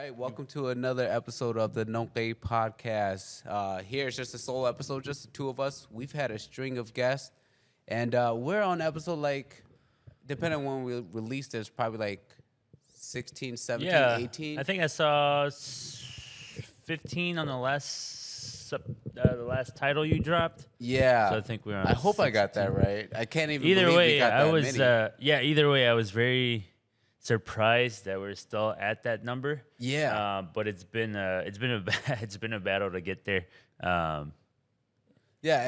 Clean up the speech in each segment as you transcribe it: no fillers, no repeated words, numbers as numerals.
right, welcome to another episode of the Nonke podcast. Here it's just a solo episode, just the two of us. We've had a string of guests, and we're on episode like, depending on when we release this, probably like 16, 17, Yeah, 18. I think I saw 15 on the last title you dropped. Yeah. So I think we're on. I hope I got 16. that right. I can't even Either believe we way, got I that was many. either way, I was very surprised that we're still at that number. Yeah. But it's been it's been a battle to get there. Yeah,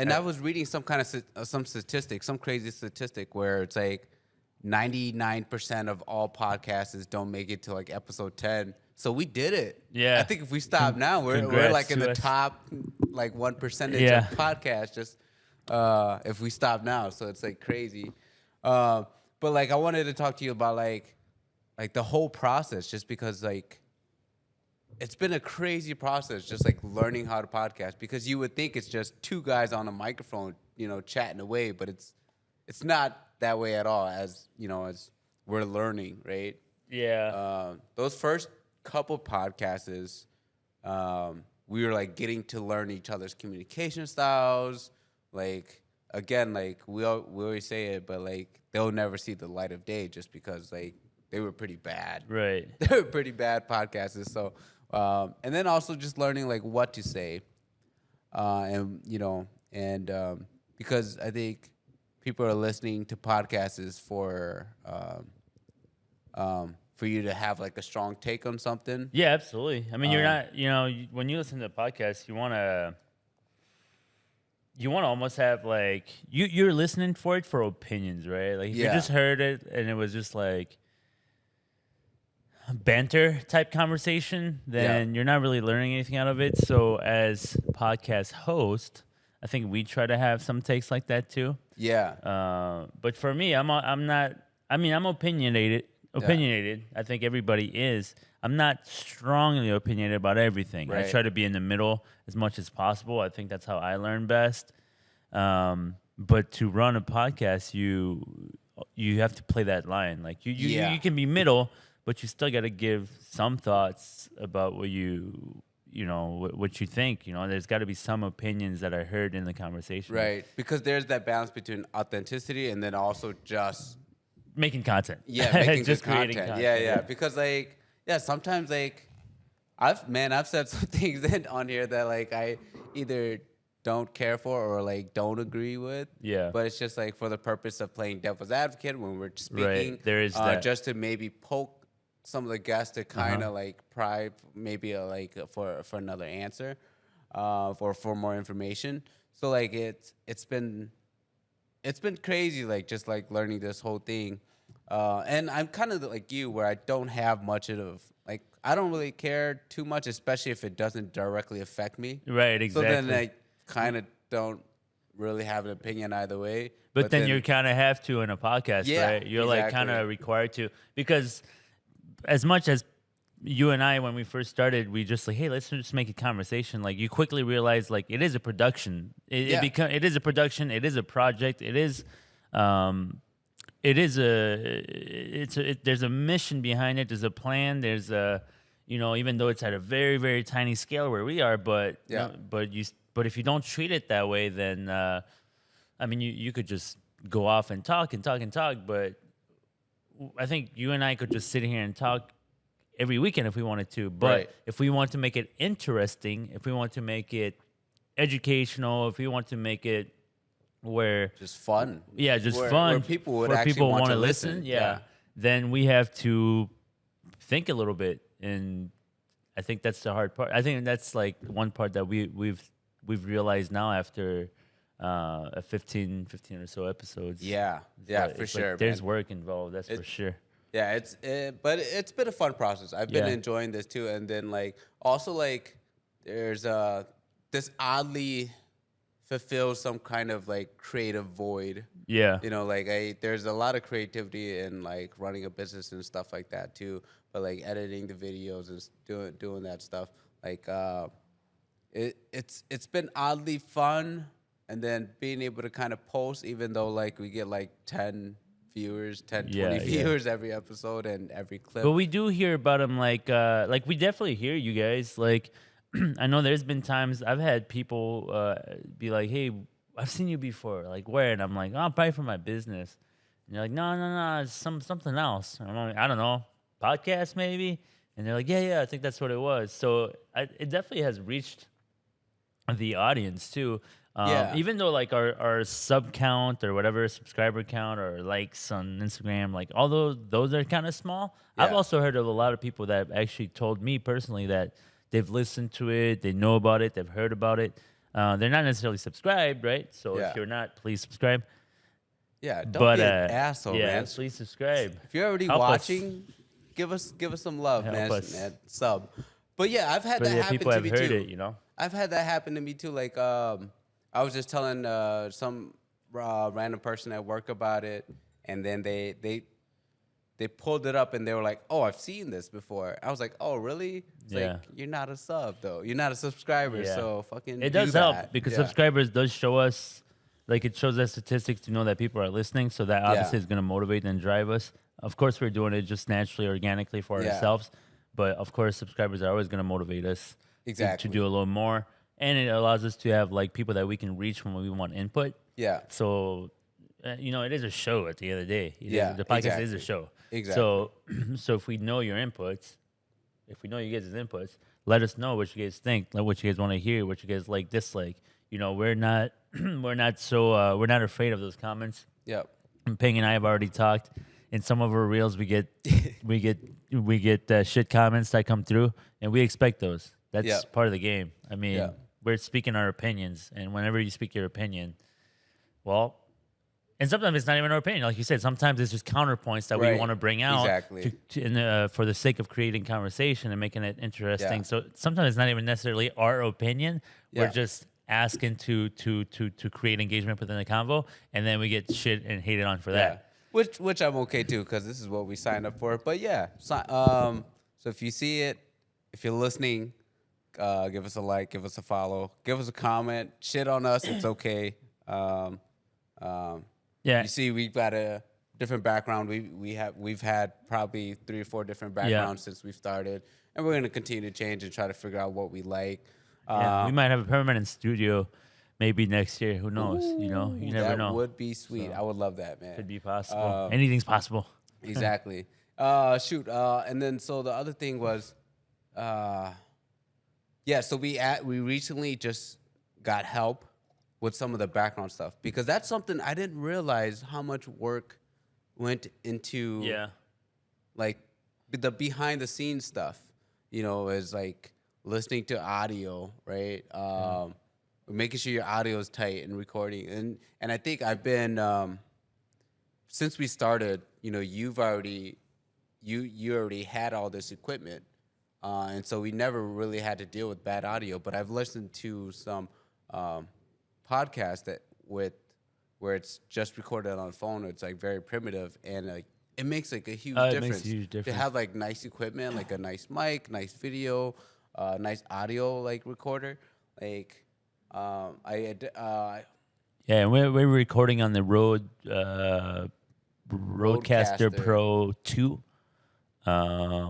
and I was reading some kind of some statistic, some crazy statistic where it's like 99% of all podcasts don't make it to like episode 10. So we did it. Yeah. I think if we stop now, we're Congrats like in to the us. top like 1% Yeah. of podcasts just if we stop now. So it's like crazy. But like I wanted to talk to you about like the whole process just because like it's been a crazy process just like learning how to podcast because you would think it's just two guys on a microphone, chatting away, but it's not that way at all as we're learning, right? Yeah. Those first couple podcasts, we were like getting to learn each other's communication styles. Like again, like we always say it, but like they'll never see the light of day just because like they were pretty bad. Right. They were pretty bad podcasts. So, and then also just learning like what to say, and because I think people are listening to podcasts for you to have like a strong take on something. Yeah, absolutely. I mean, you're not, when you listen to podcasts, you want to almost have like you're listening for it for opinions, right? Like if you Yeah. just heard it and it was just like banter type conversation, then you're not really learning anything out of it. So as podcast host, I think we try to have some takes like that too. Yeah. But for me, I'm not. I mean, I'm opinionated. I think everybody is. I'm not strongly opinionated about everything. I Right. try to be in the middle as much as possible. I think that's how I learn best. But to run a podcast, you have to play that line. Like Yeah. you can be middle, but you still got to give some thoughts about what what you think. There's got to be some opinions that are heard in the conversation. Right. Because there's that balance between authenticity and then also just Making content. making just good creating content. content. Yeah. Because like sometimes like I've said some things on here that like I either don't care for or like don't agree with. Yeah. But it's just like for the purpose of playing devil's advocate when we're speaking. Right. There is that. Just to maybe poke some of the guests to kind of like pry maybe for another answer, or for more information. So like it's been crazy, like just like learning this whole thing. And I'm kind of like you, where I don't have much of like I don't really care too much, especially if it doesn't directly affect me. Right, exactly. So then I kind of don't really have an opinion either way. But then you kind of have to in a podcast, Yeah, right? You're like kind exactly. of required to, because as much as you and I, when we first started, we just like, hey, let's just make a conversation. Like you quickly realize like it is a production. It is a production. It is a project. There's a mission behind it. There's a plan. There's a, even though it's at a very, very tiny scale where we are, but but if you don't treat it that way, then I mean, you could just go off and talk and talk and talk, but I think you and I could just sit here and talk every weekend if we wanted to. But Right. if we want to make it interesting, if we want to make it educational, if we want to make it where just fun. just Where- fun, where people would where actually people want wanna to listen. Yeah. then we have to think a little bit, and I think that's the hard part. I think that's like one part that we've realized now after 15 or so episodes. Yeah, But for it's like sure. there's man. work involved, that's for sure. Yeah, but it's been a fun process. I've been Yeah. enjoying this too, and then like also like there's this oddly fulfills some kind of like creative void. Yeah. Like there's a lot of creativity in like running a business and stuff like that too. But like editing the videos and doing that stuff, like it's been oddly fun, and then being able to kind of post, even though like we get like 10, viewers, 10, Yeah, 20 yeah. viewers every episode and every clip. But we do hear about him, like we definitely hear you guys. Like, I know there's been times I've had people be like, "Hey, I've seen you before. Like, where?" And I'm like, "Oh, probably for my business." And you're like, "No, no, no, it's something else." And I'm like, I don't know, podcast maybe. And they're like, "Yeah, yeah, I think that's what it was." So it definitely has reached the audience too. Yeah. Even though like our sub count or whatever subscriber count or likes on Instagram, like although those are kind of small, I've Yeah. also heard of a lot of people that actually told me personally that they've listened to it, they know about it, they've heard about it. They're not necessarily subscribed, right? So Yeah. if you're not, please subscribe. Yeah, don't But be an asshole, yeah, man. please subscribe. If you're already Help us. watching, give us some love, Help man. us. Man. Sub. But yeah, I've had But that yeah, happen people to have me heard too. it, you know. I've had that happen to me too. Like, I was just telling some random person at work about it, and then they pulled it up and they were like, "Oh, I've seen this before." I was like, "Oh, really?" It's Yeah. like, you're not a sub though. You're not a subscriber, Yeah. so fucking. It do does help that. because Yeah. subscribers does show us, like it shows us statistics to know that people are listening. So that obviously Yeah. is going to motivate and drive us. Of course, we're doing it just naturally, organically for Yeah. ourselves. But of course, subscribers are always going to motivate us to Exactly. do a little more. And it allows us to have like people that we can reach when we want input. Yeah. So, it is a show at the end of the day. Yeah, The podcast is a exactly. show. Exactly. So if we know your inputs, if we know you guys' inputs, let us know what you guys think, like what you guys want to hear, what you guys like, dislike. We're not, we're not afraid of those comments. Yep. And Ping and I have already talked. In some of our reels, we get shit comments that come through, and we expect those. That's Yeah. part of the game. I mean, Yeah. we're speaking our opinions, and whenever you speak your opinion, well, and sometimes it's not even our opinion. Like you said, sometimes it's just counterpoints that we Right. want to bring out Exactly. for the sake of creating conversation and making it interesting. Yeah. So sometimes it's not even necessarily our opinion. We're Yeah. just asking to create engagement within the convo, and then we get shit and hated on for Yeah. that. Which I'm okay too, because this is what we signed up for. But yeah, so if you see it, if you're listening, give us a like, give us a follow, give us a comment, shit on us. It's okay. Yeah. You see, we've got a different background. We've had probably 3 or 4 different backgrounds since we started, and we're gonna continue to change and try to figure out what we like. Yeah, we might have a permanent studio maybe next year. Who knows? You never that know. would be sweet. I would love that, man. Could be possible. Anything's possible. Exactly. Shoot. And then so the other thing was, so we recently just got help with some of the background stuff, because that's something I didn't realize how much work went into. Yeah. Like the behind the scenes stuff, is like listening to audio, right? Making sure your audio is tight and recording. And I think I've been, since we started, you already had all this equipment. And so we never really had to deal with bad audio, but I've listened to some podcasts where it's just recorded on a phone. It's like very primitive, and like it makes like a huge It difference. makes a huge to difference. have like nice equipment, like a nice mic, nice video, nice audio like recorder. Like Yeah, and we're recording on the Rodecaster Rodecaster. Pro 2,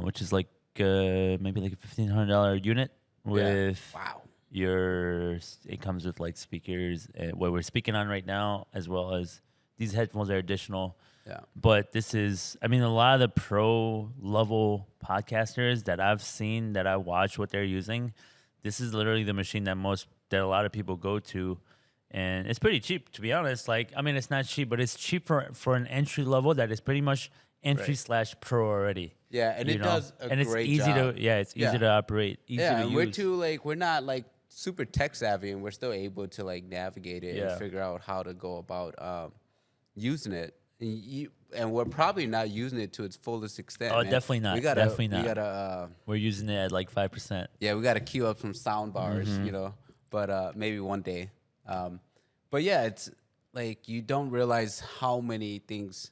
which is like maybe like a $1,500 unit with Wow. it comes with like speakers, what we're speaking on right now, as well as these headphones are additional. Yeah. But this is, I mean, a lot of the pro level podcasters that I've seen, that I watch what they're using, this is literally the machine that a lot of people go to. And it's pretty cheap, to be honest. Like, I mean, it's not cheap, but it's cheap for an entry level that is pretty much entry/pro already. Yeah, and it does a and it's great easy job. it's easy to operate, easy to and use. we're not like super tech savvy, and we're still able to like navigate it Yeah. and figure out how to go about using it. And we're probably not using it to its fullest extent. Oh, man. definitely not. We gotta, Definitely not. We gotta, We're using it at like 5%. we gotta queue up some sound bars, But maybe one day. But yeah, it's like you don't realize how many things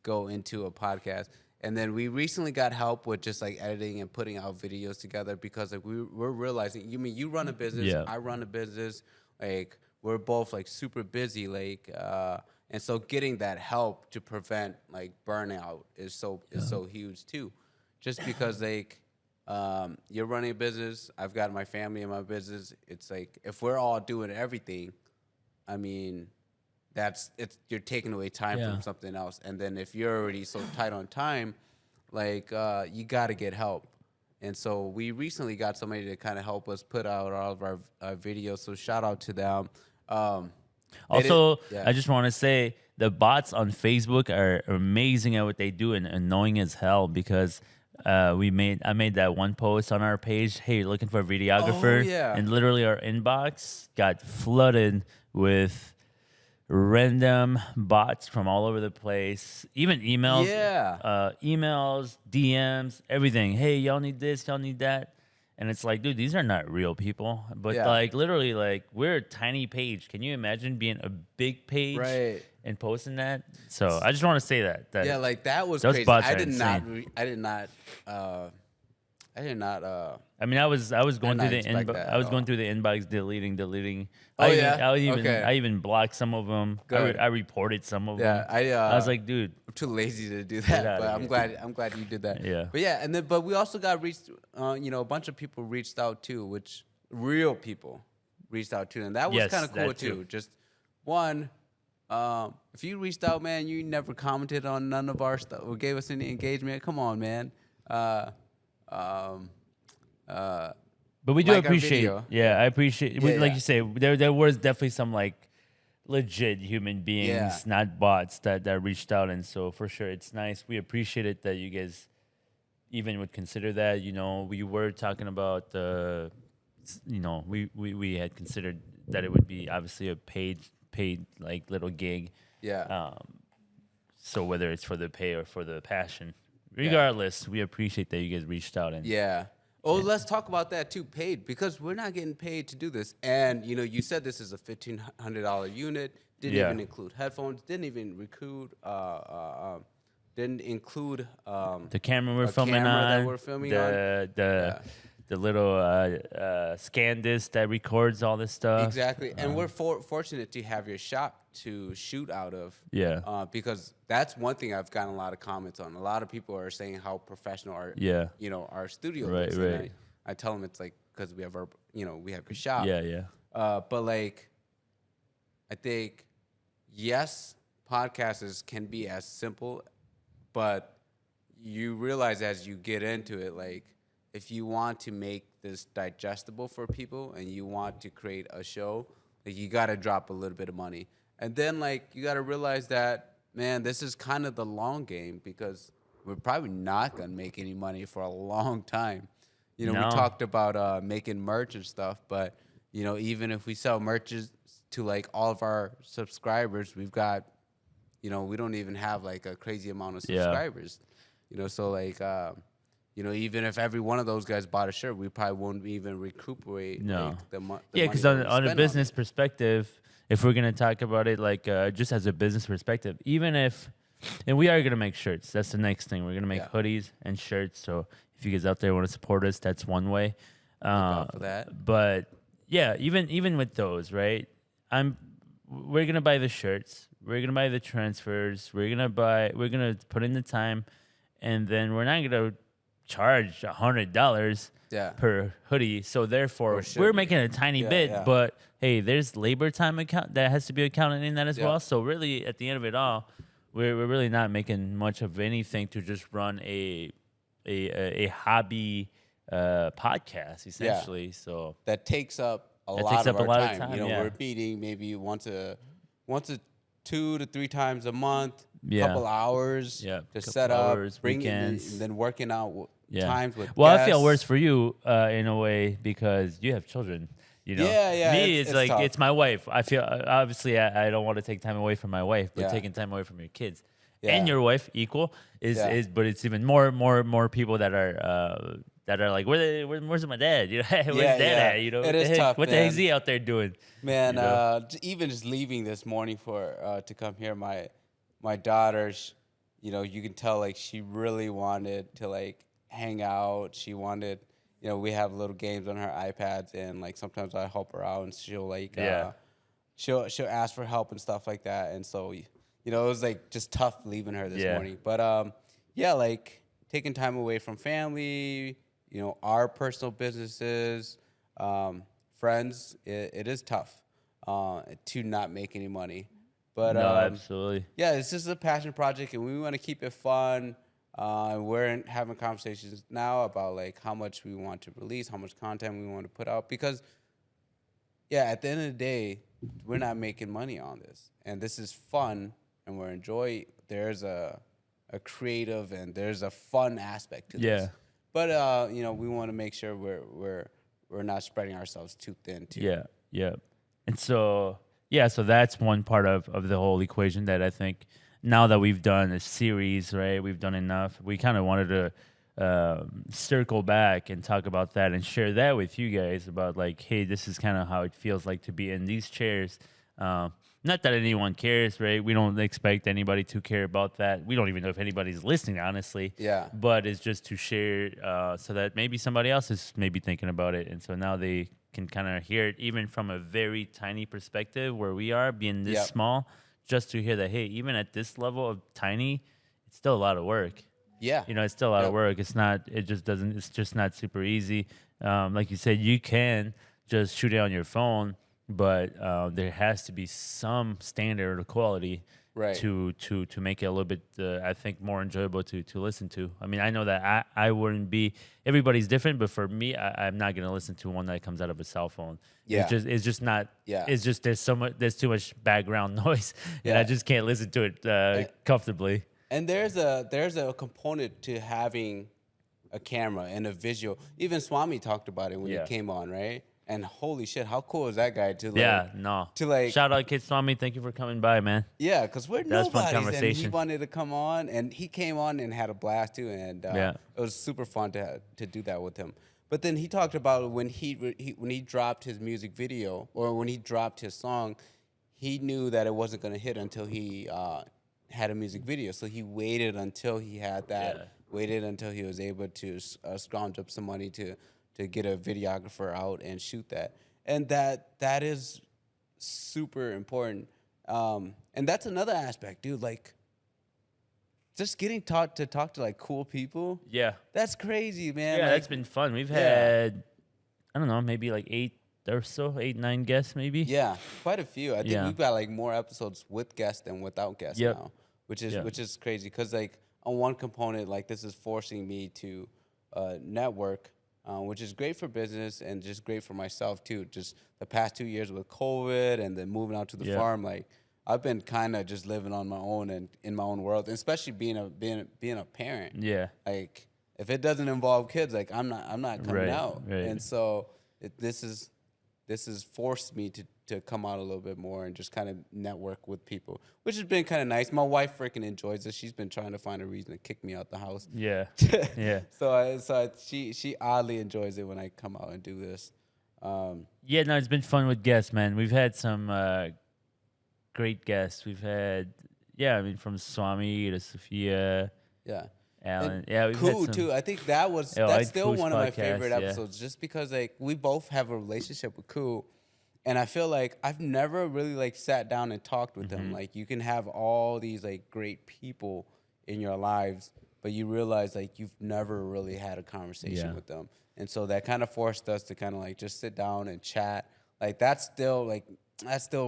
go into a podcast. And then we recently got help with just like editing and putting out videos together, because like we're realizing, you run a business, Yeah. I run a business, like we're both like super busy, like and so getting that help to prevent like burnout is so huge too, just because like you're running a business, I've got my family in my business. It's like if we're all doing everything, I mean, you're taking away time Yeah. from something else. And then if you're already so tight on time, like you got to get help. And so we recently got somebody to kind of help us put out all of our videos. So shout out to them. Also, yeah. I just want to say the bots on Facebook are amazing at what they do and annoying as hell because I made that one post on our page. Hey, looking for a videographer, Oh, yeah. and literally our inbox got flooded with random bots from all over the place, even emails, emails, DMs, everything. Hey, y'all need this, y'all need that. And it's like, dude, these are not real people. But like literally, like we're a tiny page. Can you imagine being a big page and posting that? So I just want to say that yeah, like that was those crazy. bots I are did insane. I mean, I was going through the inbox. I was going through the inbox, deleting. I even blocked some of them. I reported some of them. I was like, dude, I'm too lazy to do that, but I'm glad you did that. Yeah. But yeah, but we also got reached. A bunch of people reached out too, which real people reached out too, and that was kind of cool too. Just one. If you reached out, man, you never commented on none of our stuff or gave us any engagement. Come on, man. But we do like our appreciate. video. Yeah, I appreciate. Like yeah. you say, there was definitely some like legit human beings, not bots, that reached out, and so for sure, it's nice. We appreciate it that you guys even would consider that. We were talking about we had considered that it would be obviously a paid like little gig. Yeah. So whether it's for the pay or for the passion, regardless, we appreciate that you guys reached out and let's talk about that too, paid, because we're not getting paid to do this. And you said this is a $1,500 unit, didn't even include headphones, didn't even include the camera we're filming on, that we're filming the little scan disc that records all this stuff. Exactly. And we're fortunate to have your shop to shoot out of. Yeah. Because that's one thing I've gotten a lot of comments on. A lot of people are saying how professional our our studio is. Right. And I tell them it's like because we have we have your shop. Yeah. But like, I think yes, podcasters can be as simple, but you realize as you get into it, like, if you want to make this digestible for people and you want to create a show, like, you got to drop a little bit of money. And then, like, you got to realize that, man, this is kind of the long game, because we're probably not going to make any money for a long time. We talked about making merch and stuff, but, even if we sell merches to, like, all of our subscribers, we've got, we don't even have, like, a crazy amount of subscribers. So, like, even if every one of those guys bought a shirt, we probably won't even recuperate. No. Like, the money. Yeah, because on a business perspective, if we're gonna talk about it like just as a business perspective, and we are gonna make shirts. That's the next thing. We're gonna make hoodies and shirts. So if you guys out there want to support us, that's one way. For that. But yeah, even with those, right? We're gonna buy the shirts. We're gonna buy the transfers. We're gonna put in the time, and then we're not gonna charge $100 per hoodie. So therefore, we're making a tiny bit, but hey, there's labor time account that has to be accounted in that as well. So really, at the end of it all, we're really not making much of anything to just run a hobby podcast essentially. So that takes up a lot of our time. We're meeting maybe once to 2 to 3 times a month. Couple hours to set up, weekends, and then working out times with guests. I feel worse for you in a way because you have children. Me, it's like tough. It's my wife. I feel obviously I don't want to take time away from my wife, but taking time away from your kids and your wife equal is but it's even more people that are like, where's my dad? Where's dad at? It is tough. What the heck is he out there doing? Man, even just leaving this morning to come here, my daughter, you can tell, like, she really wanted to, like, hang out. She wanted, we have little games on her iPads, and, like, sometimes I help her out, and she'll, like, she'll ask for help and stuff like that. And so, it was like just tough leaving her this Yeah. morning. But yeah, like taking time away from family, our personal businesses, friends, it is tough to not make any money. But No, absolutely. yeah, it's just a passion project, and we want to keep it fun. Having conversations now about like how much we want to release, how much content we want to put out, because yeah, at the end of the day, we're not making money on this, and this is fun, and we're enjoy. There's a creative and there's a fun aspect to this. Yeah. But we want to make sure we're not spreading ourselves too thin too. Yeah, yeah. And so, yeah, so that's one part of the whole equation that I think now that we've done a series, right, we've done enough, we kind of wanted to circle back and talk about that and share that with you guys about like, hey, this is kind of how it feels like to be in these chairs. Not that anyone cares, right? We don't expect anybody to care about that. We don't even know if anybody's listening, honestly. Yeah. But it's just to share so that maybe somebody else is maybe thinking about it. And so now they can kind of hear it even from a very tiny perspective where we are being this Yep. small, just to hear that, hey, even at this level of tiny, it's still a lot of work. Yeah. It's still a lot of Yep. work. It's just not super easy. Like you said, you can just shoot it on your phone, but there has to be some standard of quality Right. to make it a little bit, I think, more enjoyable to listen to. I mean, I know that I wouldn't be, everybody's different, but for me, I'm not going to listen to one that comes out of a cell phone. Yeah. It's just not, Yeah. it's just, there's too much background noise, and Yeah. I just can't listen to it comfortably. And there's a component to having a camera and a visual. Even Swami talked about it when Yeah. he came on, right? And holy shit, how cool is that guy to like, Yeah, no. to like Shout out Kid Swami. Thank you for coming by, man. yeah, because we're That was fun nobodies, and he conversation. wanted to come on, and he came on and had a blast too, and Yeah. it was super fun to do that with him. But then he talked about when he dropped his music video, or when he dropped his song, he knew that it wasn't gonna hit until he had a music video. So he waited until he had that, Yeah. waited until he was able to scrounge up some money to get a videographer out and shoot that, and that is super important. And that's another aspect, dude. Like, just getting taught to talk to like cool people. Yeah. That's crazy, man. Yeah, like, that's been fun. We've Yeah. had, I don't know, maybe like 9 guests, maybe. yeah, quite a few. I think Yeah. we've got like more episodes with guests than without guests Yep. now, which is Yeah. crazy. Because like on one component, like this is forcing me to network, which is great for business and just great for myself too. Just the past 2 years with COVID and then moving out to the Yeah. farm, like I've been kind of just living on my own and in my own world, and especially being a parent. Yeah. Like if it doesn't involve kids, like I'm not coming Right, out. right. And so this has forced me to come out a little bit more and just kind of network with people, which has been kind of nice. My wife freaking enjoys it. She's been trying to find a reason to kick me out the house. Yeah. Yeah. She oddly enjoys it when I come out and do this. Yeah, no, it's been fun with guests, man. We've had some great guests. We've had, I mean, from Swami to Sophia, Yeah. Alan. Yeah, we've Cool had some. too. I think that's like still Koo's one of my podcast, favorite yeah. episodes, just because like we both have a relationship with Koo, and I feel like I've never really like sat down and talked with Mm-hmm. him. Like you can have all these like great people in your lives, but you realize like you've never really had a conversation Yeah. with them, and so that kind of forced us to kind of like just sit down and chat. Like that's still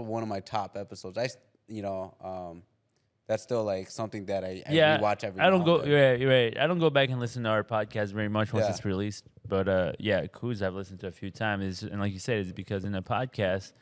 one of my top episodes. That's still like something that I rewatch every. I don't now go. and then. You're right. I don't go back and listen to our podcast very much once Yeah. it's released. But Koo's I've listened to a few times, and like you said, it's because in the podcast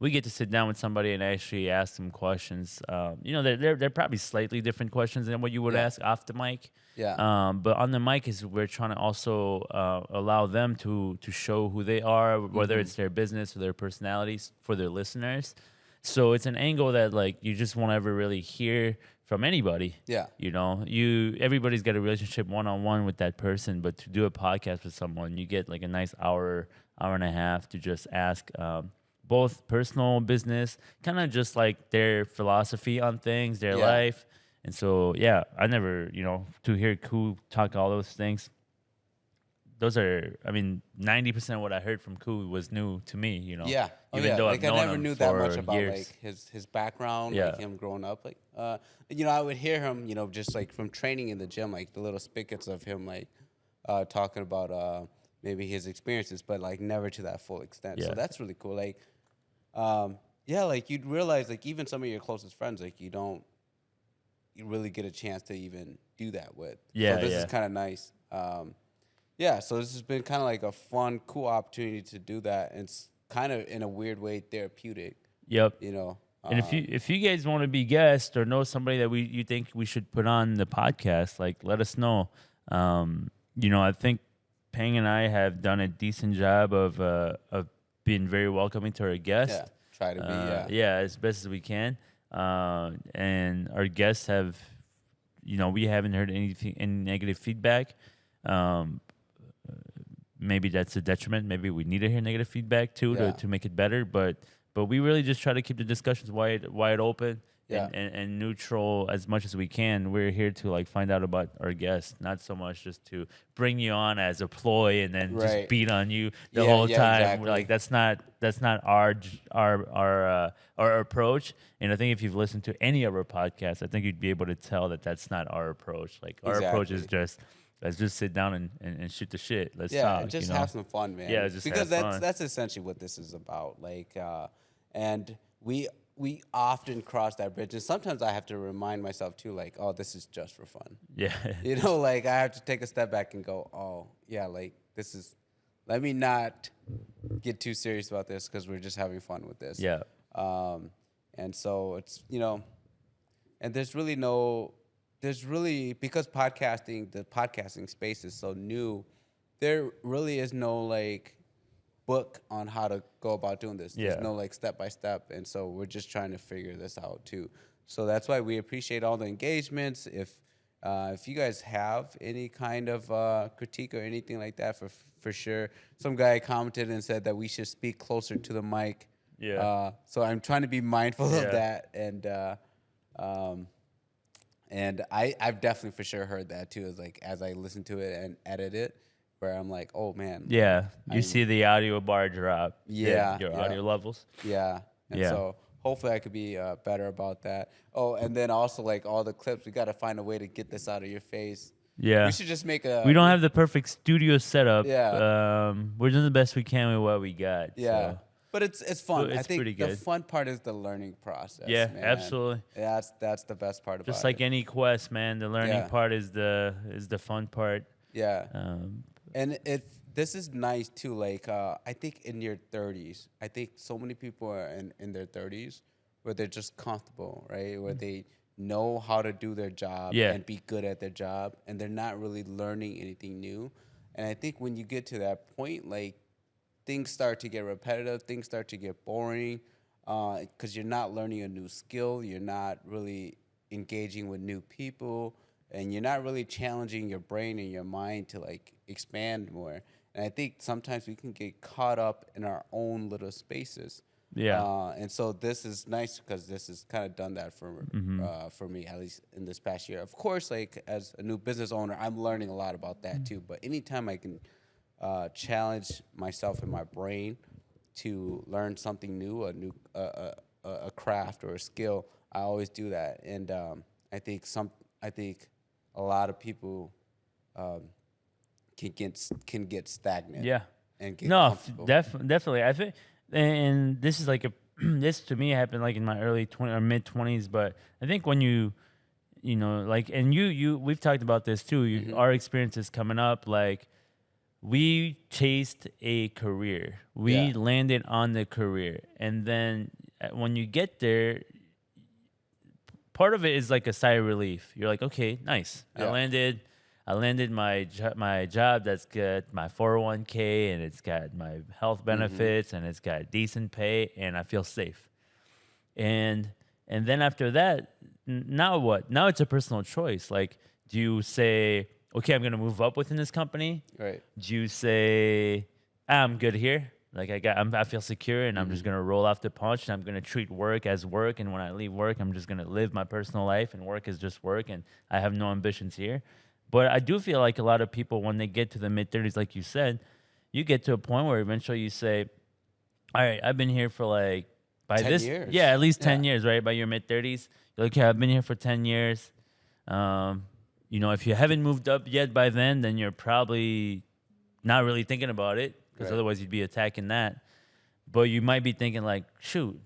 we get to sit down with somebody and actually ask them questions. They're probably slightly different questions than what you would Yeah. ask off the mic. Yeah. But on the mic is we're trying to also allow them to show who they are, whether Mm-hmm. it's their business or their personalities for their listeners. So it's an angle that like you just won't ever really hear from anybody. Yeah. Everybody's got a relationship one-on-one with that person, but to do a podcast with someone, you get like a nice hour and a half to just ask both personal business, kind of just like their philosophy on things, their Yeah. life. And so, I never, to hear Koo talk all those things, those are, I mean, 90% of what I heard from Koo was new to me, you know. Yeah. Oh, Even yeah. though Like, I've I known never him knew that for much about, years. like, his background, Yeah. like, him growing up. Like, you know, I would hear him, you know, just, like, from training in the gym, like, the little spigots of him, like, talking about maybe his experiences, but, like, never to that full extent. So Yeah. that's really cool. Like, yeah, like, you'd realize, like, even some of your closest friends, like, you really get a chance to even do that with. Yeah, So this yeah. is kind of nice. Yeah, so this has been kind of like a fun, cool opportunity to do that. And it's kind of in a weird way therapeutic, Yep. you know. And if you guys want to be guests or know somebody that you think we should put on the podcast, like let us know. You know, I think Peng and I have done a decent job of being very welcoming to our guests. Yeah, try to be, as best as we can. And our guests have, you know, we haven't heard any negative feedback. Maybe that's a detriment. Maybe we need to hear negative feedback too Yeah. to make it better. But we really just try to keep the discussions wide open Yeah. and neutral as much as we can. We're here to like find out about our guests, not so much just to bring you on as a ploy and then Right. just beat on you the Yeah, whole yeah, time. exactly. Like that's not our approach. And I think if you've listened to any of our podcasts, I think you'd be able to tell that that's not our approach. Like our approach is Exactly. just let's just sit down and shoot the shit. Let's yeah, talk. and just you know? have some fun, man. Yeah, just because have fun. that's essentially what this is about. Like, and we often cross that bridge, and sometimes I have to remind myself too, like, oh, this is just for fun. Yeah. You know, like I have to take a step back and go, oh, yeah, like this is. Let me not get too serious about this because we're just having fun with this. Yeah. And so it's, you know, and there's really because the podcasting space is so new, there really is no like book on how to go about doing this. Yeah. There's no like step by step. And so we're just trying to figure this out too. So that's why we appreciate all the engagements. If you guys have any kind of critique or anything like that, for sure. Some guy commented and said that we should speak closer to the mic. Yeah. So I'm trying to be mindful Yeah. of that, and I've definitely for sure heard that too. As I listen to it and edit it, where I'm like, oh man. Yeah. You see the audio bar drop. Yeah, Your yeah. audio levels. Yeah. And Yeah. so hopefully I could be better about that. Oh, and then also like all the clips, we got to find a way to get this out of your face. Yeah. We should just make a. We don't have the perfect studio setup. Yeah. We're doing the best we can with what we got. Yeah. So. But it's fun. It's I think pretty the good. fun part is the learning process. Yeah, man. absolutely. That's the best part about it. Just like any quest, man, the learning Yeah. part is the fun part. Yeah. Um, And this is nice too. Like I think in your 30s, I think so many people are in their 30s where they're just comfortable, right? Where they know how to do their job Yeah. and be good at their job, and they're not really learning anything new. And I think when you get to that point, like things start to get repetitive, things start to get boring, because you're not learning a new skill, you're not really engaging with new people, and you're not really challenging your brain and your mind to like expand more. And I think sometimes we can get caught up in our own little spaces. Yeah. And so this is nice because this has kind of done that for me, at least in this past year. Of course, like as a new business owner, I'm learning a lot about that too. But anytime I can challenge myself in my brain to learn something new, a craft or a skill, I always do that. And I think a lot of people can get stagnant. yeah. And get No, comfortable. definitely. I think, and this is like this to me happened like in my early 20 or mid 20s. But I think when you know, like, and we've talked about this too. Our experiences coming up, like, we chased a career. We Yeah. landed on the career, and then when you get there, part of it is like a sigh of relief. You're like, okay, nice. Yeah. I landed my job that's got my 401k and it's got my health benefits and it's got decent pay and I feel safe. And then after that, now what? Now it's a personal choice. Like, do you say, okay, I'm gonna move up within this company? Right. Do you say, I'm good here? Like I feel secure and I'm just gonna roll off the punch and I'm gonna treat work as work, and when I leave work, I'm just gonna live my personal life and work is just work and I have no ambitions here. But I do feel like a lot of people, when they get to the mid 30s, like you said, you get to a point where eventually you say, all right, I've been here for like, by 10 this, yeah, years. at least 10 Yeah. years, right? By your mid 30s, you're like, yeah, I've been here for 10 years. You know, if you haven't moved up yet by then you're probably not really thinking about it, because Right. otherwise you'd be attacking that. But you might be thinking like, shoot,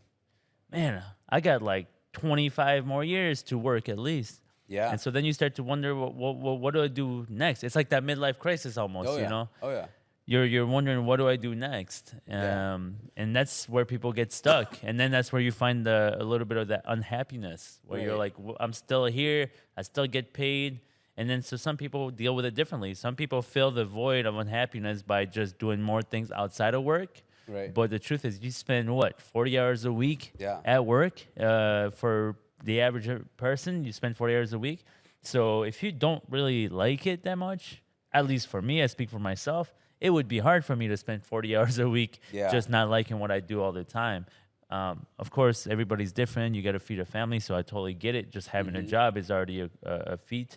man, I got like 25 more years to work at least. Yeah. And so then you start to wonder, what do I do next? It's like that midlife crisis almost, Oh, yeah. you know? Oh, yeah. You're wondering, what do I do next? Yeah. And that's where people get stuck. And then that's where you find a little bit of that unhappiness, where you're Right. like, I'm still here, I still get paid. And then so some people deal with it differently. Some people fill the void of unhappiness by just doing more things outside of work. Right. But the truth is, you spend what, 40 hours a week Yeah. at work? For the average person, you spend 40 hours a week. So if you don't really like it that much, at least for me, I speak for myself, it would be hard for me to spend 40 hours a week Yeah. just not liking what I do all the time. Of course, everybody's different. You got to feed a family, so I totally get it. Just having a job is already a feat.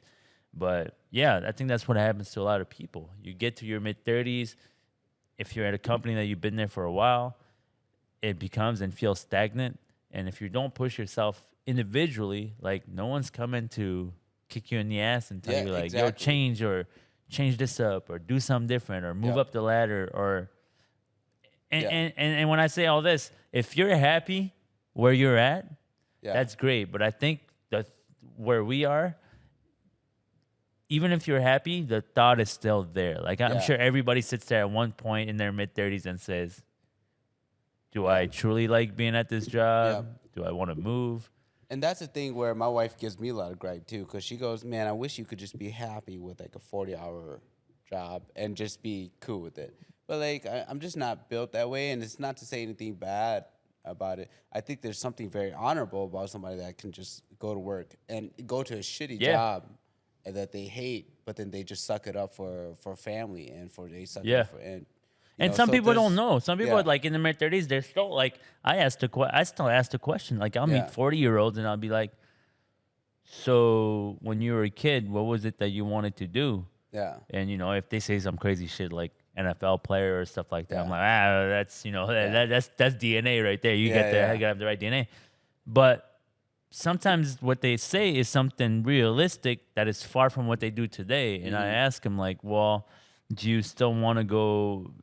But yeah, I think that's what happens to a lot of people. You get to your mid 30s, if you're at a company that you've been there for a while, it becomes and feels stagnant. And if you don't push yourself individually, like no one's coming to kick you in the ass and tell Yeah, you like, exactly. yo, change this up or do something different or move Yeah. up the ladder or and, Yeah. and when I say all this, if you're happy where you're at, Yeah. that's great. But I think that where we are, even if you're happy, the thought is still there. Like I'm Yeah. sure everybody sits there at one point in their mid 30s and says, do I truly like being at this job? Do I want to move? And that's the thing where my wife gives me a lot of gripe too, because she goes, "Man, I wish you could just be happy with like a 40-hour job and just be cool with it." But like, I'm just not built that way, and it's not to say anything bad about it. I think there's something very honorable about somebody that can just go to work and go to a shitty Yeah. job that they hate, but then they just suck it up for family and for they suck it Yeah. up for and. And some people don't know. Some people yeah. like in their mid 30s, they're still like, I still ask the question. Like I'll Yeah. meet 40-year-olds and I'll be like, so when you were a kid, what was it that you wanted to do? Yeah. And you know, if they say some crazy shit like NFL player or stuff like that, I'm Yeah. like, that's Yeah. that's DNA right there. You Yeah, yeah. gotta have the right DNA. But sometimes what they say is something realistic that is far from what they do today. And I ask them like, well, do you still want to go,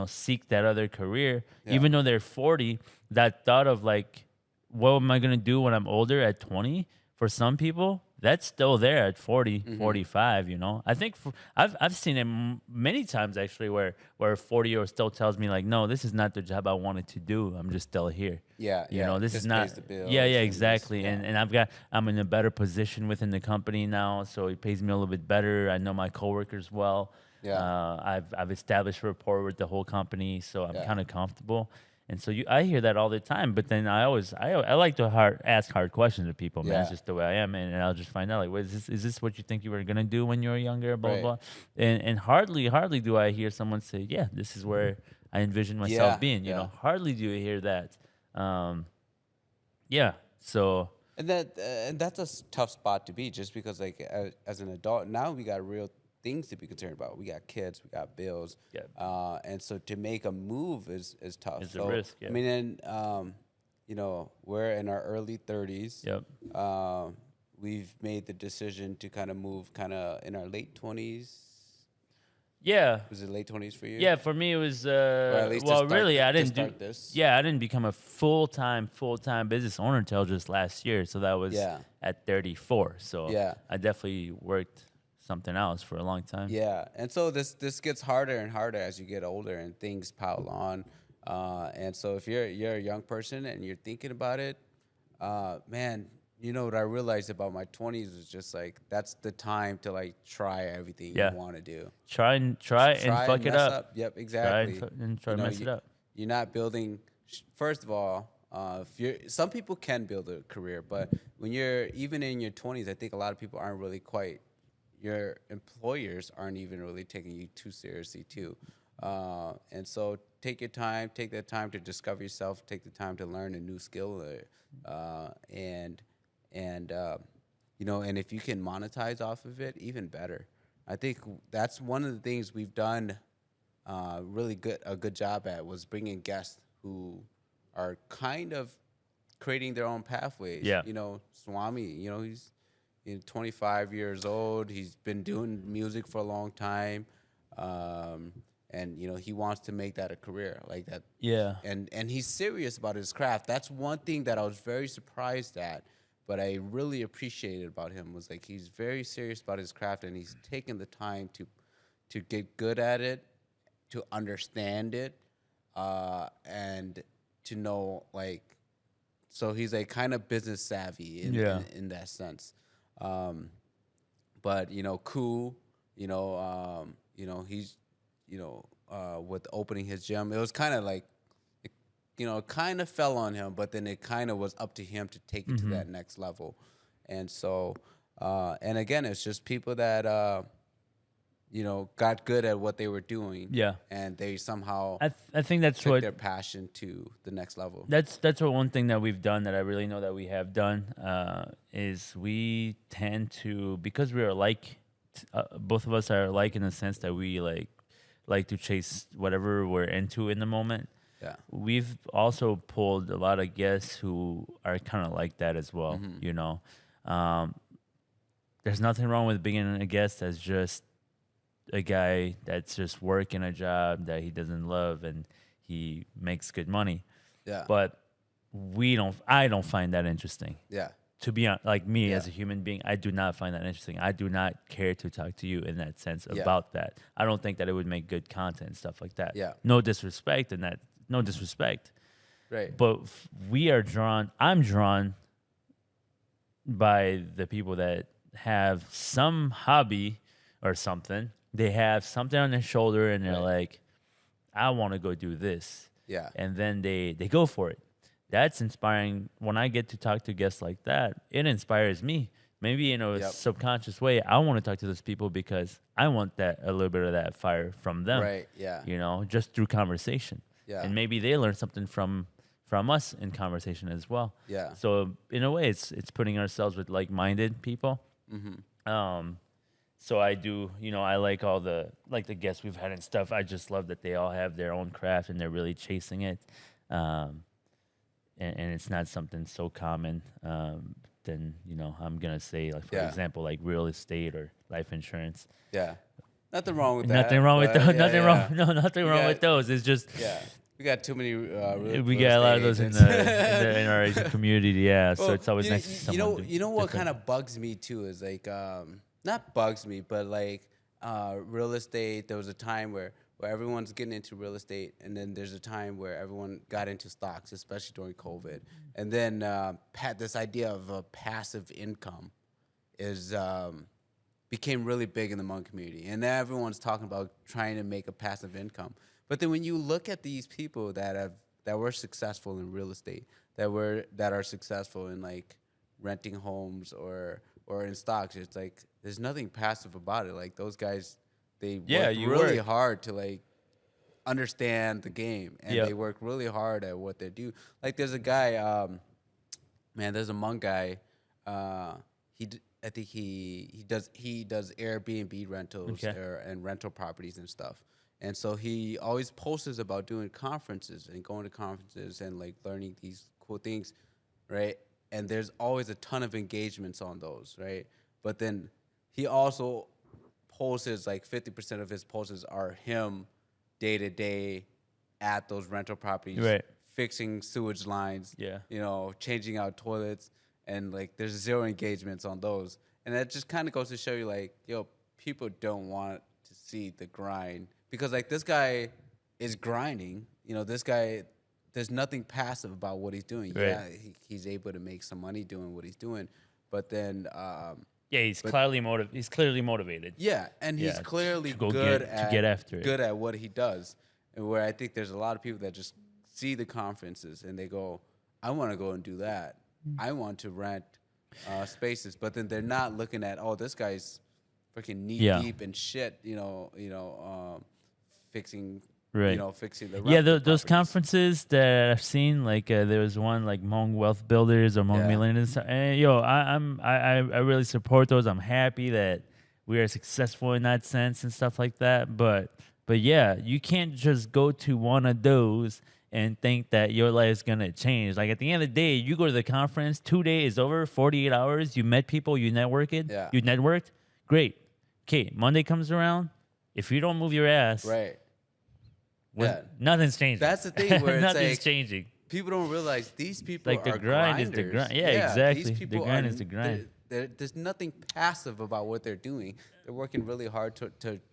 seek that other career? Yeah. Even though they're 40, that thought of like, what am I going to do when I'm older at 20? For some people, that's still there at 40, 45, I think I've seen it many times actually where a 40-year-old still tells me like, no, this is not the job I wanted to do. I'm just still here. Yeah, This just is not. pays the bills Yeah, and just- exactly. yeah. And I'm in a better position within the company now, so it pays me a little bit better. I know my coworkers well. Yeah. I've established rapport with the whole company, so I'm Yeah. kind of comfortable. And so I hear that all the time, but then I like to ask hard questions to people, man. It's Yeah. just the way I am, and I'll just find out like, is this what you think you were gonna do when you were younger? Blah Right. blah. And hardly do I hear someone say, yeah, this is where I envision myself Yeah, being. yeah. Hardly do you hear that. Yeah. So And that's a tough spot to be, just because like as an adult now we got real things to be concerned about. We got kids, we got bills, Yeah. and so to make a move is tough. It's a So, risk, yeah. I mean, and we're in our early 30s. Yep. We've made the decision to kind of move kind of in our late 20s. Yeah. Was it late 20s for you? Yeah, for me it was at least to well, start really, I to didn't do start this. Yeah, I didn't become a full-time business owner until just last year, so that was Yeah. at 34. So Yeah. I definitely worked something else for a long time. Yeah, and so this gets harder and harder as you get older, and things pile on. And so if you're a young person and you're thinking about it, man, what I realized about my 20s was just like that's the time to like try everything Yeah. you want to do. Try and fuck it mess up. Yep, exactly. Try and mess it up. You're not building. First of all, some people can build a career, but when you're even in your 20s, I think a lot of people aren't really quite. Your employers aren't even really taking you too seriously too. And so take your time, take that time to discover yourself, take the time to learn a new skill, and if you can monetize off of it, even better. I think that's one of the things we've done a good job at was bringing guests who are kind of creating their own pathways. Yeah. You know, Swami, he's 25 years old. He's been doing music for a long time. And he wants to make that a career like that. Yeah. And he's serious about his craft. That's one thing that I was very surprised at, but I really appreciated about him was like he's very serious about his craft, and he's taken the time to get good at it, to understand it, and to know like, so he's like kind of business savvy in that sense. But cool, he's with opening his gym, it was kind of like, it kind of fell on him, but then it kind of was up to him to take it to that next level. And so, and again, it's just people that, got good at what they were doing. Yeah. And they somehow I think that's took what their passion to the next level. That's what one thing that we've done that I really know that we have done is we tend to, because we are like, both of us are alike in the sense that we like to chase whatever we're into in the moment. Yeah. We've also pulled a lot of guests who are kind of like that as well. There's nothing wrong with being a guest that's just a guy that's just working a job that he doesn't love and he makes good money. Yeah. But I don't find that interesting. Yeah. To be honest, like me as a human being, I do not find that interesting. I do not care to talk to you in that sense about that. I don't think that it would make good content and stuff like that. Yeah. No disrespect in that. No disrespect. Right. But I'm drawn by the people that have some hobby or something. They have something on their shoulder and they're like, I want to go do this. Yeah. And then they go for it. That's inspiring. When I get to talk to guests like that, it inspires me. Maybe in a subconscious way, I want to talk to those people because I want a little bit of that fire from them. Right. Yeah. Just through conversation. Yeah. And maybe they learn something from us in conversation as well. Yeah. So in a way, it's putting ourselves with like-minded people. So I do, I like all the guests we've had and stuff. I just love that they all have their own craft and they're really chasing it. And it's not something so common. Then, I'm going to say, like, for example, like real estate or life insurance. Yeah. Nothing wrong with that. Nothing wrong with those. Nothing wrong. No, nothing wrong got- with those. It's just We got too many. we got a lot of those in our Asian community. Yeah, so it's always nice to see someone. You know what kind of bugs me too is like, not bugs me, but like real estate. There was a time where everyone's getting into real estate, and then there's a time where everyone got into stocks, especially during COVID. And then this idea of a passive income became really big in the Hmong community, and now everyone's talking about trying to make a passive income. But then when you look at these people that were successful in real estate, that are successful in like renting homes or in stocks, it's like there's nothing passive about it. Like those guys, they work really hard to like understand the game, and they work really hard at what they do. Like there's a guy, there's a Hmong guy. I think he does Airbnb rentals and rental properties and stuff. And so he always posts about doing conferences and going to conferences and like learning these cool things, right? And there's always a ton of engagements on those, right? But then he also posts like 50% of his posts are him day to day at those rental properties, fixing sewage lines, changing out toilets, and like there's zero engagements on those. And that just kind of goes to show you like, people don't want to see the grind. Because like this guy is grinding, this guy, there's nothing passive about what he's doing. Right. Yeah, he's able to make some money doing what he's doing, but then he's clearly motivated. Yeah, and he's clearly good at what he does. And where I think there's a lot of people that just see the conferences and they go, I want to go and do that. I want to rent spaces, but then they're not looking at, this guy's freaking knee deep in shit, fixing fixing the those conferences that I've seen, like there was one like Hmong Wealth Builders or Hmong Millionaires, and I really support those. I'm happy that we are successful in that sense and stuff like that. But yeah, you can't just go to one of those and think that your life's gonna change. Like at the end of the day, you go to the conference, 2 days is over, 48 hours, you met people, Yeah. you networked, great. Okay, Monday comes around. If you don't move your ass, Right. nothing's changing. That's the thing where it's nothing's like chinging. people don't realize these people Like the are grind grinders. is the grind. Yeah, exactly. These The people grind are, is the grind. There's nothing passive about what they're doing. They're working really hard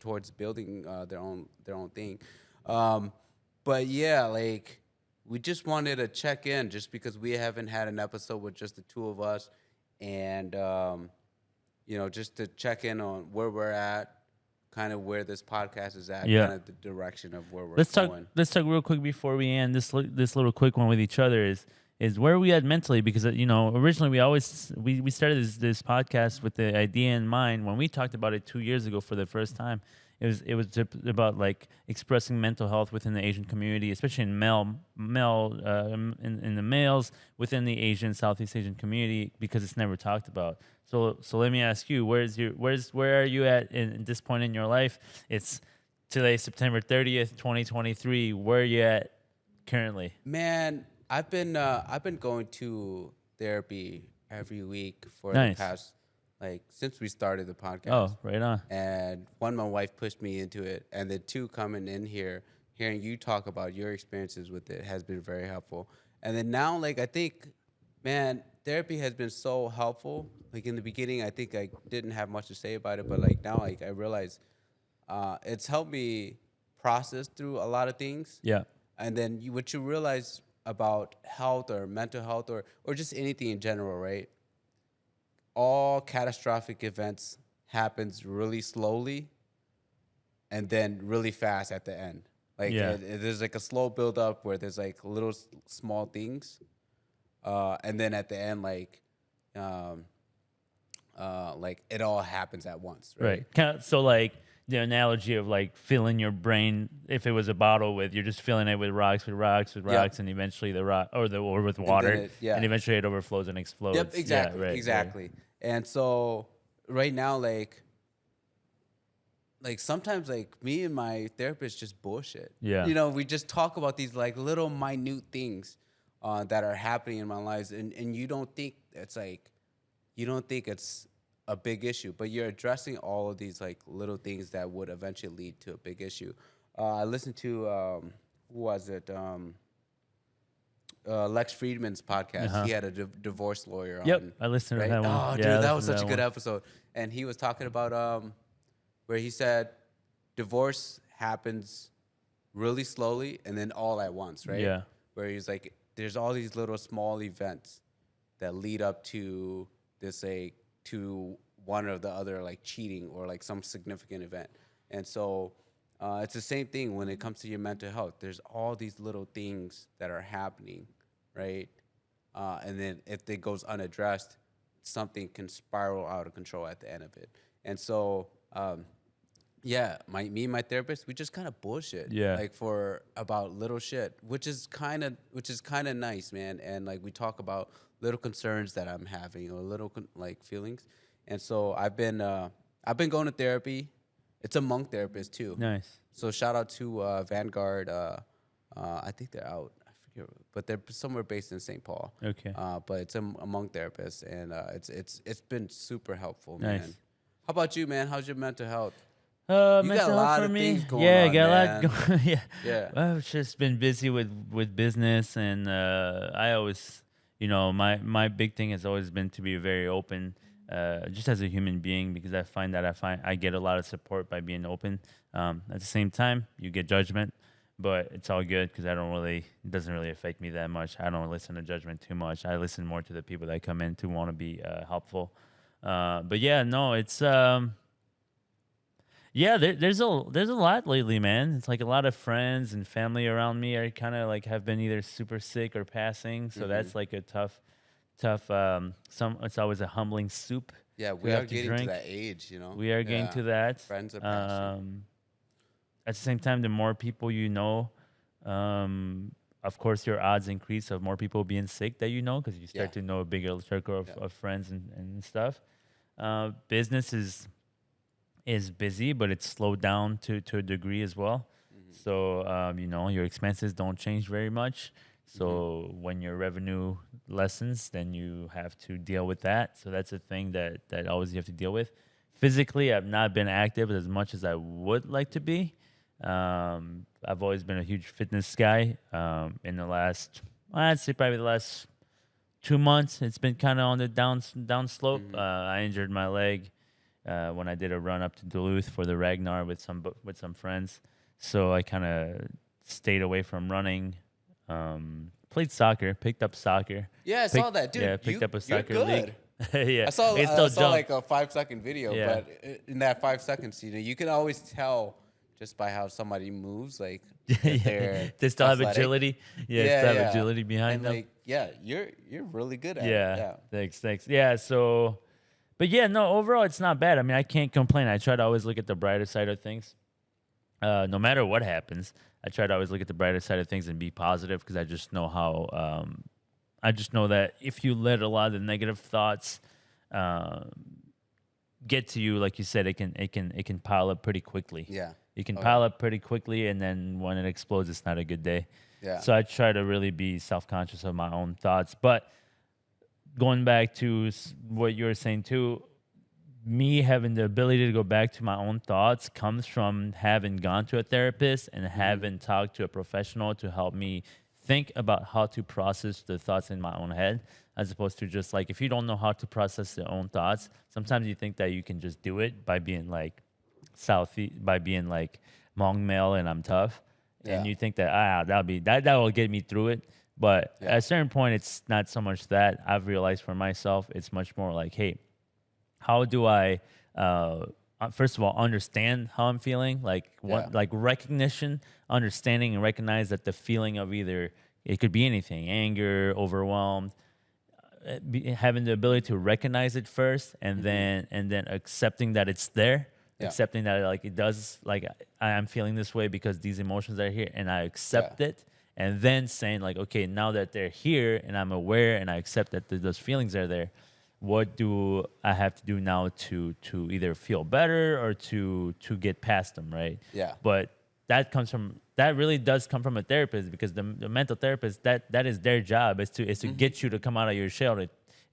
towards building their own thing. But yeah, like we just wanted to check in just because we haven't had an episode with just the two of us, and just to check in on where we're at, kind of where this podcast is at, Yeah. kind of the direction of where we're Let's going. talk real quick before we end this little quick one with each other is where are we at mentally, because originally we started this podcast with the idea in mind. When we talked about it 2 years ago for the first time, it was just about like expressing mental health within the Asian community, especially in in the males within the Southeast Asian community, because it's never talked about. So let me ask you, where are you at in this point in your life? It's today, September 30th, 2023. Where are you at currently? Man, I've been going to therapy every week for Nice. the past, like, since we started the podcast. Oh, right on. And one, my wife pushed me into it, and then two, coming in here, hearing you talk about your experiences with it has been very helpful. And then now, like, I think, man, therapy has been so helpful. Like in the beginning, I think I didn't have much to say about it, but like now, like I realize it's helped me process through a lot of things. Yeah. And then what you realize about health or mental health or just anything in general, right? All catastrophic events happens really slowly and then really fast at the end. Like there's like a slow build up where there's like little small things. And then at the end, like it all happens at once, right? So like the analogy of like filling your brain, if it was a bottle with, you're just filling it with rocks, and eventually the rock or with water, and eventually it overflows and explodes. Yep, exactly, yeah, exactly. Right. And so right now, like sometimes like me and my therapist just bullshit. Yeah. We just talk about these like little minute things that are happening in my lives, and you don't think it's a big issue, but you're addressing all of these like little things that would eventually lead to a big issue. I listened to who was it? Lex Friedman's podcast. Uh-huh. He had a divorce lawyer on. Yep, I listened to that one. Oh, dude, that was such a good episode. And he was talking about where he said divorce happens really slowly and then all at once, right? Yeah. Where he's like, there's all these little small events that lead up to this, like, to one or the other, like cheating or like some significant event. And so it's the same thing when it comes to your mental health. There's all these little things that are happening, right? And then if it goes unaddressed, something can spiral out of control at the end of it. And so, me and my therapist, we just kind of bullshit, like for about little shit, which is kind of nice, man. And like we talk about little concerns that I'm having or little like feelings. And so I've been going to therapy. It's a monk therapist too. Nice. So shout out to Vanguard. I think they're out. I forget, but they're somewhere based in St. Paul. Okay. But it's a monk therapist, and it's been super helpful, nice. Man. How about you, man? How's your mental health? You got a lot of things going on. Yeah, got a lot going. Yeah. I've just been busy with business, and I always, my big thing has always been to be very open, just as a human being, because I find I get a lot of support by being open. At the same time, you get judgment, but it's all good because it doesn't really affect me that much. I don't listen to judgment too much. I listen more to the people that come in to want to be helpful. But yeah, no, it's. Yeah, there's a lot lately, man. It's like a lot of friends and family around me are kind of like have been either super sick or passing, so that's like a tough. It's always a humbling soup. Yeah, we are getting to that age, We are getting to that. Friends are passing. At the same time, the more people you know, of course, your odds increase of more people being sick that because you start to know a bigger circle of friends and stuff. Business is is busy, but it's slowed down to a degree as well. So your expenses don't change very much. So when your revenue lessens, then you have to deal with that. So that's a thing that always you have to deal with. Physically, I've not been active as much as I would like to be. I've always been a huge fitness guy. In the last, I'd say probably the last 2 months, it's been kind of on the down slope. I injured my leg when I did a run up to Duluth for the Ragnar with some friends. So I kind of stayed away from running. Played soccer, picked up soccer. Yeah, I saw that, dude. Yeah, picked up a soccer you're league. good. Yeah, I saw like a 5-second video, Yeah. but in that 5 seconds, you can always tell just by how somebody moves, like if Yeah, they're they still have athletic. agility. Yeah, still have agility behind and them. like, you're really good at Yeah. it. Yeah. Thanks. Yeah, so, but yeah, no, overall, it's not bad. I mean, I can't complain. I try to always look at the brighter side of things. No matter what happens, I try to always look at the brighter side of things and be positive because I just know how, I just know that if you let a lot of the negative thoughts get to you, like you said, it can pile up pretty quickly. Yeah. It can pile up pretty quickly, and then when it explodes, it's not a good day. Yeah. So I try to really be self-conscious of my own thoughts. But going back to what you were saying too, me having the ability to go back to my own thoughts comes from having gone to a therapist and having talked to a professional to help me think about how to process the thoughts in my own head, as opposed to just like, if you don't know how to process your own thoughts, sometimes you think that you can just do it by being like by being like Hmong male and I'm tough. And you think that that will get me through it. But at a certain point, it's not so much that. I've realized for myself, it's much more like, hey, how do I first of all understand how I'm feeling? Like like recognition, understanding, and recognize that the feeling of either, it could be anything, anger, overwhelmed, having the ability to recognize it first, and then accepting that it's there. Accepting that like it does, like I'm feeling this way because these emotions are here, and I accept it, and then saying like, okay, now that they're here and I'm aware and I accept that those feelings are there, what do I have to do now to either feel better or to get past them, right? Yeah. But that really does come from a therapist, because the mental therapist, that is their job, is to get you to come out of your shell,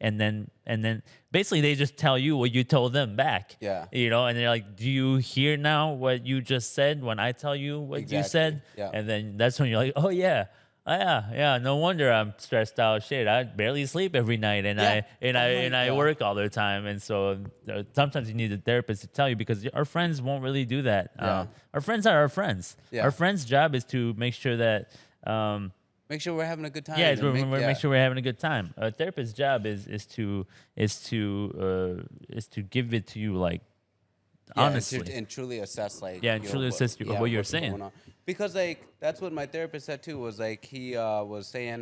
and then basically they just tell you what you told them back. Yeah. And they're like, do you hear now what you just said when I tell you what you said? Yeah. And then that's when you're like, oh yeah. Yeah, no wonder I'm stressed out. Shit, I barely sleep every night, and I work all the time, and so sometimes you need a therapist to tell you, because our friends won't really do that. Our friends are our friends. Our friends' job is to make sure that make sure we're having a good time. Yeah, make sure we're having a good time. A therapist's job is to give it to you, like, honestly, and truly assess, like, truly assess what you're saying. Because like that's what my therapist said too, was like he was saying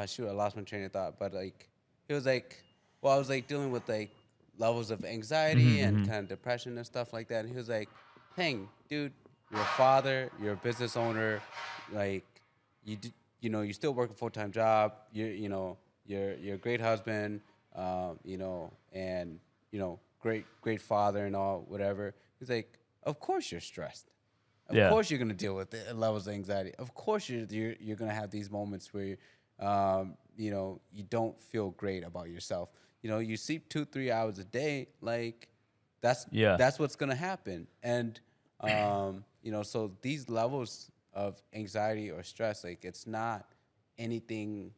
shoot, I lost my train of thought, but like he was like, well, I was like dealing with like levels of anxiety and kind of depression and stuff like that, and he was like, Peng, dude, you're a father, you're a business owner, like you still work a full-time job, you're a great husband, and great father and all, whatever. He's like, of course you're stressed. Of course you're gonna deal with the levels of anxiety. Of course you're gonna have these moments where you don't feel great about yourself. You sleep 2-3 hours a day. Like that's what's gonna happen. And so these levels of anxiety or stress, like it's not anything.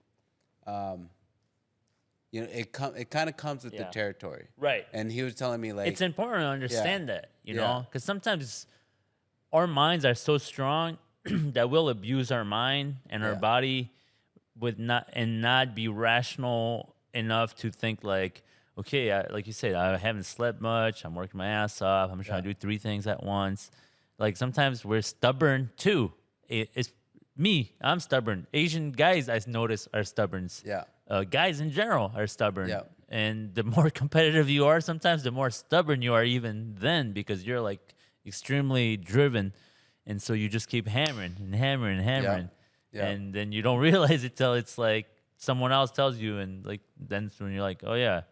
It kind of comes with the territory, right? And he was telling me, like, it's important to understand that, because sometimes our minds are so strong that we'll abuse our mind and our body not be rational enough to think like, okay, like you said, I haven't slept much, I'm working my ass off, I'm trying to do 3 things at once. Like sometimes we're stubborn too. It's me, I'm stubborn. Asian guys, I notice, are stubborn. Yeah. Guys in general are stubborn. Yeah. And the more competitive you are, sometimes the more stubborn you are even then, because you're like extremely driven. And so you just keep hammering and hammering and hammering. Yeah. And then you don't realize it till it's like someone else tells you. And like, then when you're like, oh yeah,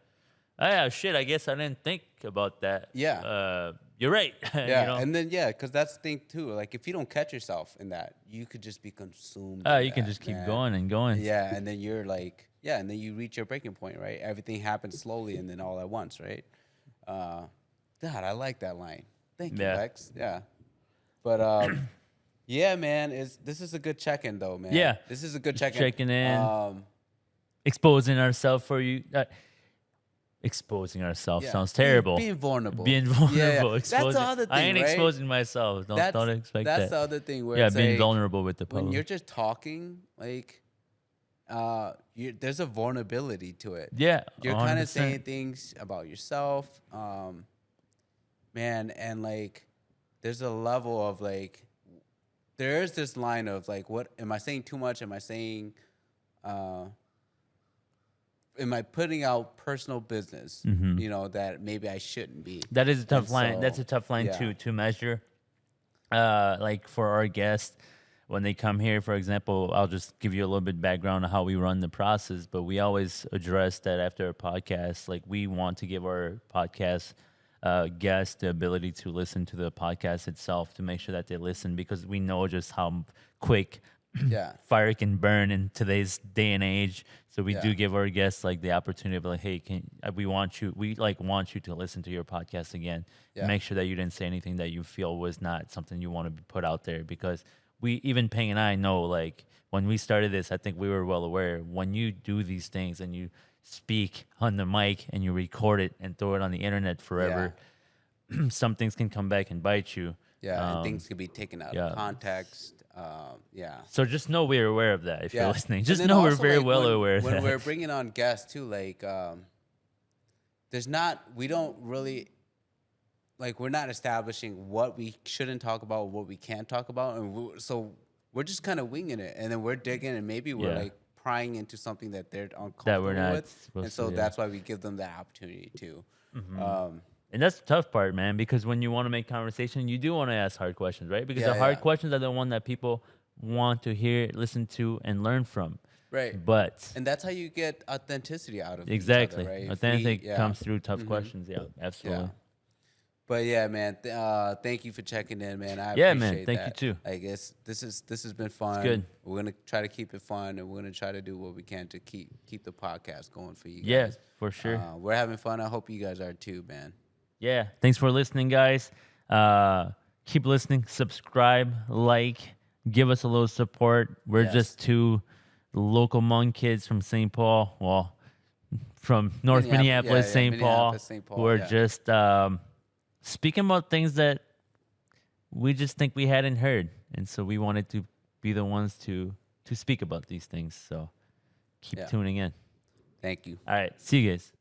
Oh, yeah, shit. I guess I didn't think about that. Yeah. You're right. Yeah, You know? and then because that's the thing too. Like if you don't catch yourself in that, you could just be consumed. In You can that, just keep man. going and going. Yeah, and then you're like, yeah, and then you reach your breaking point, right? Everything happens slowly and then all at once, right? God, I like that line. Thank you, Yeah. Lex. Yeah, but yeah, man, this is a good check-in though, man. Yeah. This is a good Just check-in. checking in. Exposing ourselves for you. Exposing ourselves Yeah, sounds terrible. Being vulnerable. Being vulnerable. Yeah. That's the Exposing. other thing, I ain't right? exposing myself. Don't expect that. That's the other thing where Yeah, it's being like, vulnerable with the when public. you're just talking, like, there's a vulnerability to it. Yeah, You're kind of 100%. saying things about yourself, man, and like, there's a level of like, there is this line of like, what am I saying too much? Am I saying, am I putting out personal business? You know, that maybe I shouldn't be. That is a tough And line. so, That's a tough line yeah. to measure. Like for our guests, when they come here, for example, I'll just give you a little bit background on how we run the process. But we always address that after a podcast. Like we want to give our podcast guests the ability to listen to the podcast itself to make sure that they listen, because we know just how quick Yeah. fire can burn in today's day and age. So we do Yeah. give our guests like the opportunity of like, hey, we want you to listen to your podcast again. Yeah. Make sure that you didn't say anything that you feel was not something you want to put out there, because even Peng and I know, like when we started this, I think we were well aware when you do these things and you speak on the mic and you record it and throw it on the internet forever, some things can come back and bite you. Yeah, and things could be taken out of context. Yeah. So just know we're aware of that if you're listening. And Just then know we're also, very like, well when, aware of when that. we're bringing on guests too, like we don't really, like, we're not establishing what we shouldn't talk about, what we can't talk about, and so we're just kind of winging it, and then we're digging, and maybe we're like prying into something that they're uncomfortable not with, supposed and so to, that's why we give them that opportunity too. And that's the tough part, man, because when you want to make conversation, you do want to ask hard questions, right? Because Yeah, the hard yeah. questions are the one that people want to hear, listen to, and learn from. Right. But And that's how you get authenticity out of exactly, each other, right? authentic Yeah. comes through tough questions. Yeah, absolutely. Yeah. But yeah, man, thank you for checking in, man. I Yeah, appreciate man, thank you that. too. I guess this has been fun. good. We're gonna try to keep it fun, and we're gonna try to do what we can to keep the podcast going for you guys. Yeah, for sure. We're having fun. I hope you guys are too, man. Yeah, thanks for listening, guys. Keep listening, subscribe, like, give us a little support. We're Yes. just two local Hmong kids from St. Paul. Well, from North Minneapolis, St. Paul, who are just speaking about things that we just think we hadn't heard. And so we wanted to be the ones to speak about these things. So keep tuning in. Thank you. All right, see you guys.